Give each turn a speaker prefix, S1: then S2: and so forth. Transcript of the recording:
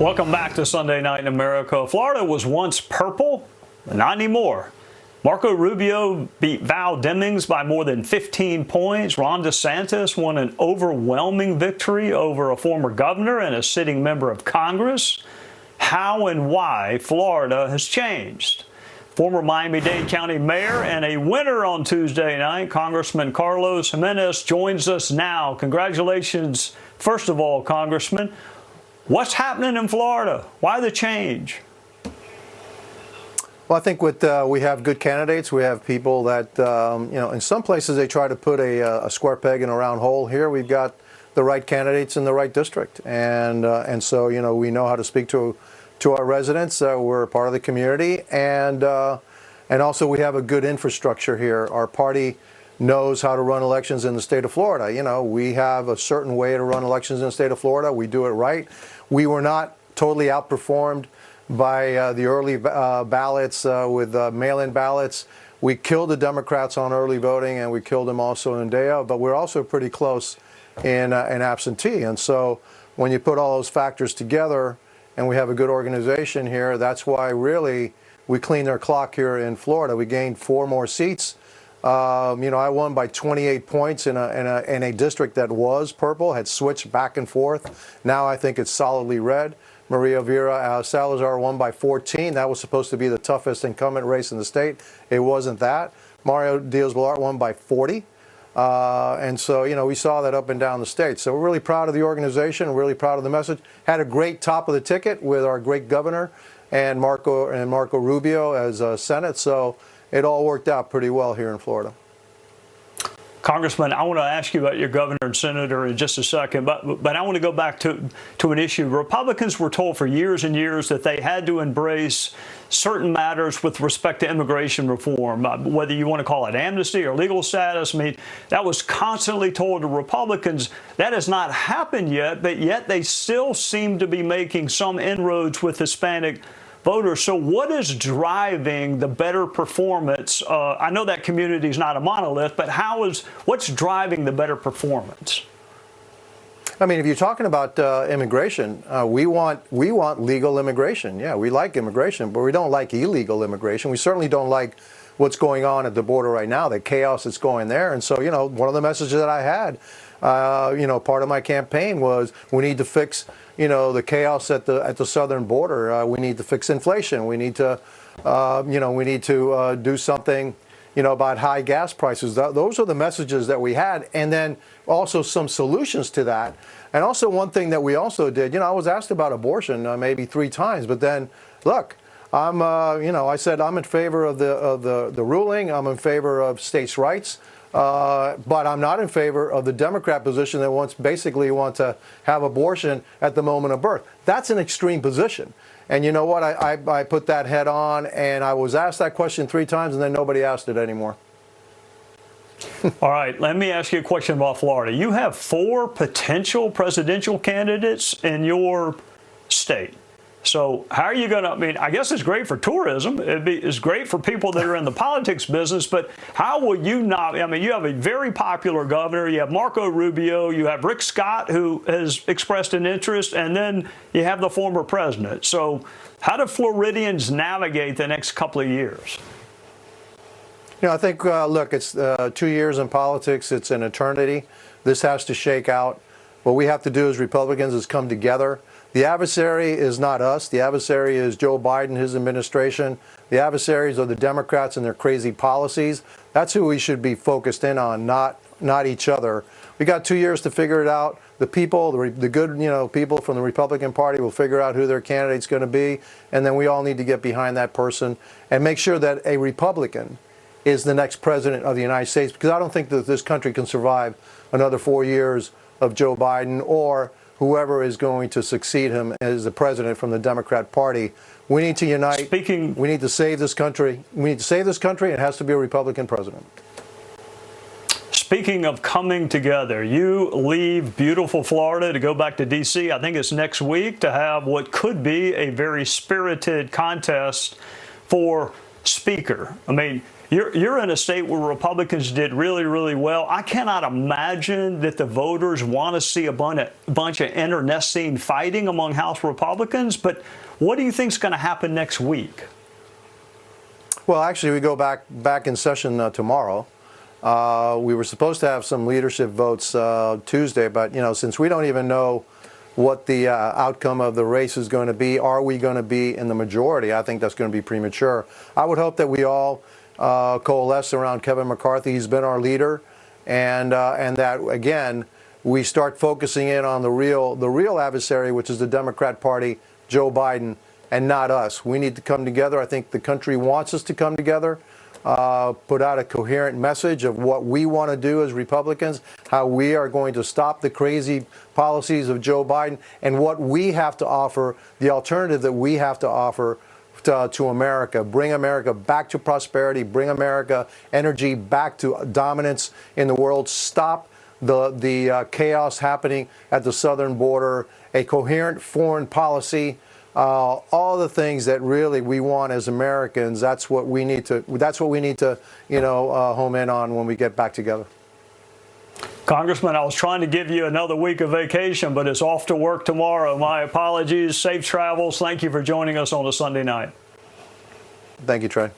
S1: Welcome back to Sunday Night in America. Florida was once purple, but not anymore. Marco Rubio beat Val Demings by more than 15 points. Ron DeSantis won an overwhelming victory over a former governor and a sitting member of Congress. How and why Florida has changed. Former Miami-Dade County Mayor and a winner on Tuesday night, Congressman Carlos Gimenez, joins us now. Congratulations, first of all, Congressman. What's happening in Florida? Why the change?
S2: Well, I think we have good candidates. We have people that, in some places they try to put a square peg in a round hole. Here we've got the right candidates in the right district. And so, we know how to speak to our residents. We're a part of the community. And also we have a good infrastructure here. Our party knows how to run elections in the state of Florida. We have a certain way to run elections in the state of Florida. We do it right. We were not totally outperformed by the early ballots with mail-in ballots. We killed the Democrats on early voting, and we killed them also in Deo, but we're also pretty close in absentee. And so when you put all those factors together and we have a good organization here, that's why really we cleaned our clock here in Florida. We gained 4 more seats. I won by 28 points in a district that was purple, had switched back and forth. Now I think it's solidly red. Maria Vera Salazar won by 14. That was supposed to be the toughest incumbent race in the state. It wasn't that. Mario Diaz-Balart won by 40. And so, we saw that up and down the state. So we're really proud of the organization, really proud of the message. Had a great top of the ticket with our great governor and Marco Rubio as Senate. So it all worked out pretty well here in Florida.
S1: Congressman, I want to ask you about your governor and senator in just a second, but I want to go back to an issue. Republicans were told for years and years that they had to embrace certain matters with respect to immigration reform, whether you want to call it amnesty or legal status. I mean, that was constantly told to Republicans. That has not happened yet, but yet they still seem to be making some inroads with Hispanic voters. So what is driving the better performance? I know that community is not a monolith, but what's driving the better performance?
S2: I mean, if you're talking about immigration, we want legal immigration. Yeah, we like immigration, but we don't like illegal immigration. We certainly don't like what's going on at the border right now, the chaos that's going there. And so, one of the messages that I had, part of my campaign was we need to fix the chaos at the southern border. We need to fix inflation. We need to, do something, about high gas prices. Those are the messages that we had, and then also some solutions to that. And also one thing that we also did, I was asked about abortion maybe 3 times, but then look, I said I'm in favor of the ruling. I'm in favor of states' rights. But I'm not in favor of the Democrat position that basically want to have abortion at the moment of birth. That's an extreme position. And you know what? I put that head on, and I was asked that question 3 times, and then nobody asked it anymore.
S1: All right, let me ask you a question about Florida. You have 4 potential presidential candidates in your state. So how are you going to, I guess it's great for tourism. It's great for people that are in the politics business, but how will you not, you have a very popular governor, you have Marco Rubio, you have Rick Scott, who has expressed an interest, and then you have the former president. So how do Floridians navigate the next couple of years?
S2: I think, look, it's 2 years in politics. It's an eternity. This has to shake out. What we have to do as Republicans is come together. The adversary is not us. The adversary is Joe Biden, his administration. The adversaries are the Democrats and their crazy policies. That's who we should be focused in on, not each other. We got 2 years to figure it out. The people, the good people from the Republican Party will figure out who their candidate's going to be, and then we all need to get behind that person and make sure that a Republican is the next president of the United States, because I don't think that this country can survive another 4 years of Joe Biden or whoever is going to succeed him as the president from the Democrat Party. We need to unite. We need to save this country. We need to save this country. It has to be a Republican president.
S1: Speaking of coming together, you leave beautiful Florida to go back to D.C. I think it's next week to have what could be a very spirited contest for Speaker. You're in a state where Republicans did really, really well. I cannot imagine that the voters want to see a bunch of internecine fighting among House Republicans. But what do you think is going to happen next week?
S2: Well, actually, we go back in session tomorrow. We were supposed to have some leadership votes Tuesday, but since we don't even know what the outcome of the race is going to be, are we going to be in the majority? I think that's going to be premature. I would hope that we all coalesce around Kevin McCarthy. He's been our leader, and that again we start focusing in on the real adversary, which is the Democrat Party, Joe Biden, and not us. We need to come together. I think the country wants us to come together. Put out a coherent message of what we want to do as Republicans, how we are going to stop the crazy policies of Joe Biden, and what we have to offer, the alternative that we have to offer to America. Bring America back to prosperity, bring America energy back to dominance in the world, stop the chaos happening at the southern border, a coherent foreign policy. All the things that really we want as Americans. That's what we need to home in on when we get back together.
S1: Congressman, I was trying to give you another week of vacation, but it's off to work tomorrow. My apologies. Safe travels. Thank you for joining us on a Sunday night.
S2: Thank you, Trey.